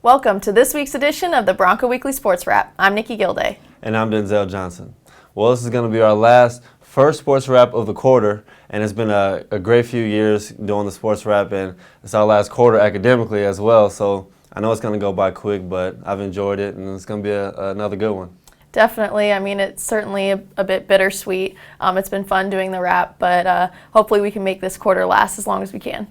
Welcome to this week's edition of the Bronco Weekly Sports Wrap. I'm Nici Gilday. And I'm Denzel Johnson. Well, this is going to be our first sports wrap of the quarter, and it's been a great few years doing the sports wrap, and it's our last quarter academically as well, so I know it's going to go by quick, but I've enjoyed it, and it's going to be another good one. Definitely. I mean, it's certainly a bit bittersweet. It's been fun doing the wrap, but hopefully we can make this quarter last as long as we can.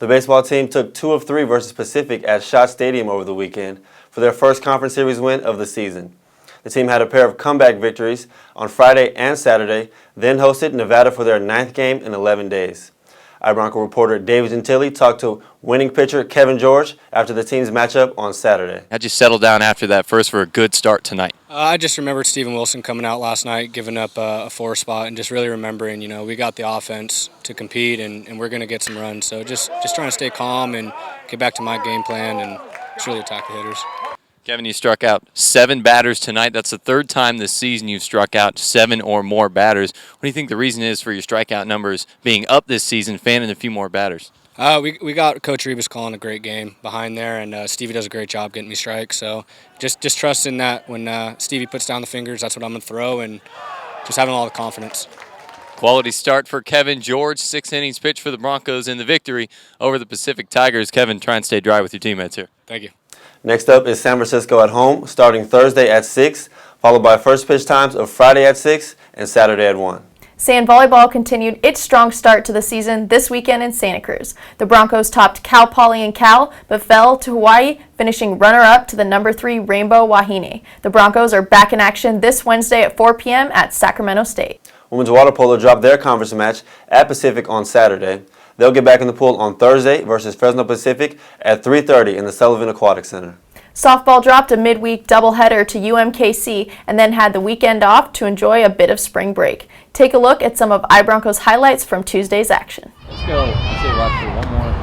The baseball team took 2 of 3 versus Pacific at Schott Stadium over the weekend for their first conference series win of the season. The team had a pair of comeback victories on Friday and Saturday, then hosted Nevada for their 9th game in 11 days. EYEBRONCO reporter David Gentile talked to winning pitcher Kevin George after the team's matchup on Saturday. How'd you settle down after that first for a good start tonight? I just remembered Steven Wilson coming out last night, giving up a 4 spot, and just really remembering, we got the offense to compete, and we're going to get some runs. So just trying to stay calm and get back to my game plan and just really attack the hitters. Kevin, you struck out 7 batters tonight. That's the 3rd time this season you've struck out 7 or more batters. What do you think the reason is for your strikeout numbers being up this season, fanning a few more batters? We got Coach Rivas calling a great game behind there, and Stevie does a great job getting me strikes. So just trusting that when Stevie puts down the fingers, that's what I'm going to throw, and just having all the confidence. Quality start for Kevin George. 6 innings pitched for the Broncos in the victory over the Pacific Tigers. Kevin, try and stay dry with your teammates here. Thank you. Next up is San Francisco at home, starting Thursday at 6, followed by first pitch times of Friday at 6 and Saturday at 1. Sand volleyball continued its strong start to the season this weekend in Santa Cruz. The Broncos topped Cal Poly and Cal, but fell to Hawaii, finishing runner-up to the number 3 Rainbow Wahine. The Broncos are back in action this Wednesday at 4 p.m. at Sacramento State. Women's water polo dropped their conference match at Pacific on Saturday. They'll get back in the pool on Thursday versus Fresno Pacific at 3:30 in the Sullivan Aquatic Center. Softball dropped a midweek doubleheader to UMKC and then had the weekend off to enjoy a bit of spring break. Take a look at some of EYEBRONCO's highlights from Tuesday's action. Let's go. Let's see, watch for one more.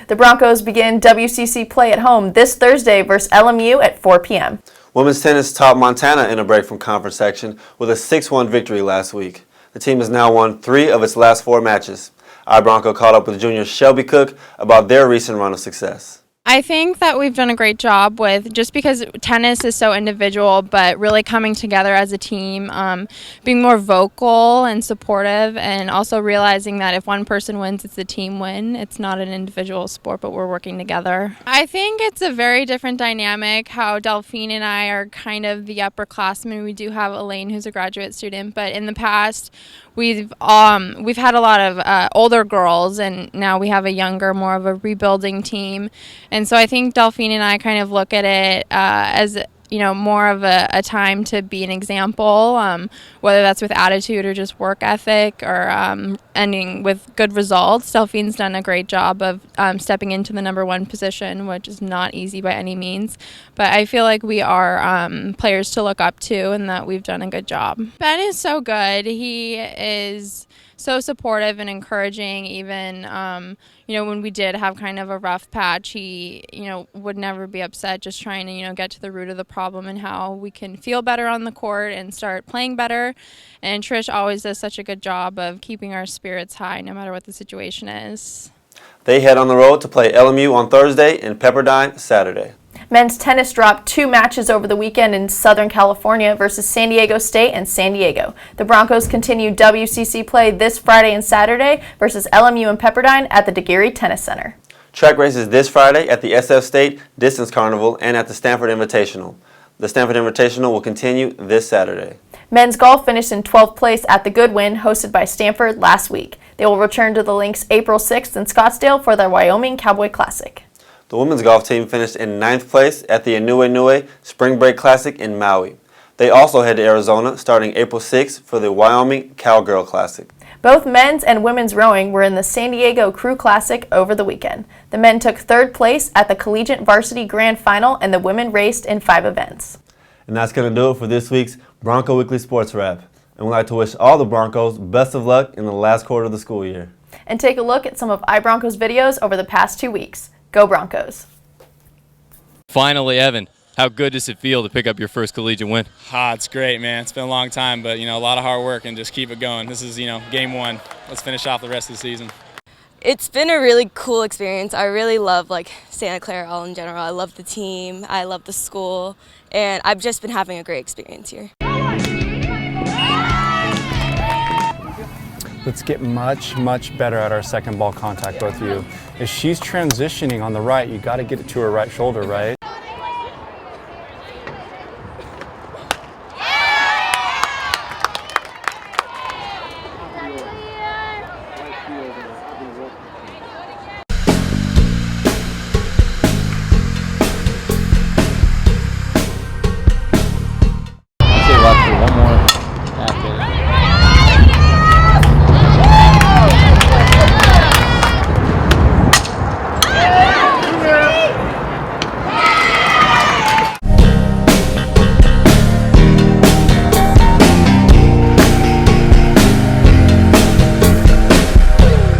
The Broncos begin WCC play at home this Thursday versus LMU at 4 p.m. Women's tennis topped Montana in a break from conference action with a 6-1 victory last week. The team has now won 3 of its last 4 matches. EYEBRONCO caught up with junior Shelby Cook about their recent run of success. I think that we've done a great job with, just because tennis is so individual, but really coming together as a team, being more vocal and supportive, and also realizing that if one person wins, it's a team win. It's not an individual sport, but we're working together. I think it's a very different dynamic how Delphine and I are kind of the upperclassmen. We do have Elaine, who's a graduate student, but in the past, we've had a lot of older girls, and now we have a younger, more of a rebuilding team. And so I think Delphine and I kind of look at it as, more of a time to be an example, whether that's with attitude or just work ethic, or ending with good results. Delphine's done a great job of stepping into the number 1 position, which is not easy by any means. But I feel like we are players to look up to, and that we've done a good job. Ben is so good. He is so supportive and encouraging. Even when we did have kind of a rough patch, he would never be upset, just trying to get to the root of the problem and how we can feel better on the court and start playing better. And Trish always does such a good job of keeping our spirits high no matter what the situation is. They head on the road to play LMU on Thursday and Pepperdine Saturday. Men's tennis dropped 2 matches over the weekend in Southern California versus San Diego State and San Diego. The Broncos continue WCC play this Friday and Saturday versus LMU and Pepperdine at the DeGeary Tennis Center. Track races this Friday at the SF State Distance Carnival and at the Stanford Invitational. The Stanford Invitational will continue this Saturday. Men's golf finished in 12th place at the Goodwin, hosted by Stanford last week. They will return to the links April 6th in Scottsdale for their Wyoming Cowboy Classic. The women's golf team finished in 9th place at the Inouye Spring Break Classic in Maui. They also head to Arizona starting April 6th for the Wyoming Cowgirl Classic. Both men's and women's rowing were in the San Diego Crew Classic over the weekend. The men took third place at the Collegiate Varsity Grand Final, and the women raced in 5 events. And that's going to do it for this week's Bronco Weekly Sports Wrap. And we'd like to wish all the Broncos best of luck in the last quarter of the school year. And take a look at some of EYEBRONCO's videos over the past 2 weeks. Go Broncos! Finally, Evan, how good does it feel to pick up your first collegiate win? It's great, man. It's been a long time, but, a lot of hard work and just keep it going. This is, game 1. Let's finish off the rest of the season. It's been a really cool experience. I really love Santa Clara all in general. I love the team, I love the school, and I've just been having a great experience here. Let's get much, much better at our second ball contact, both of you. If she's transitioning on the right, you got to get it to her right shoulder, right?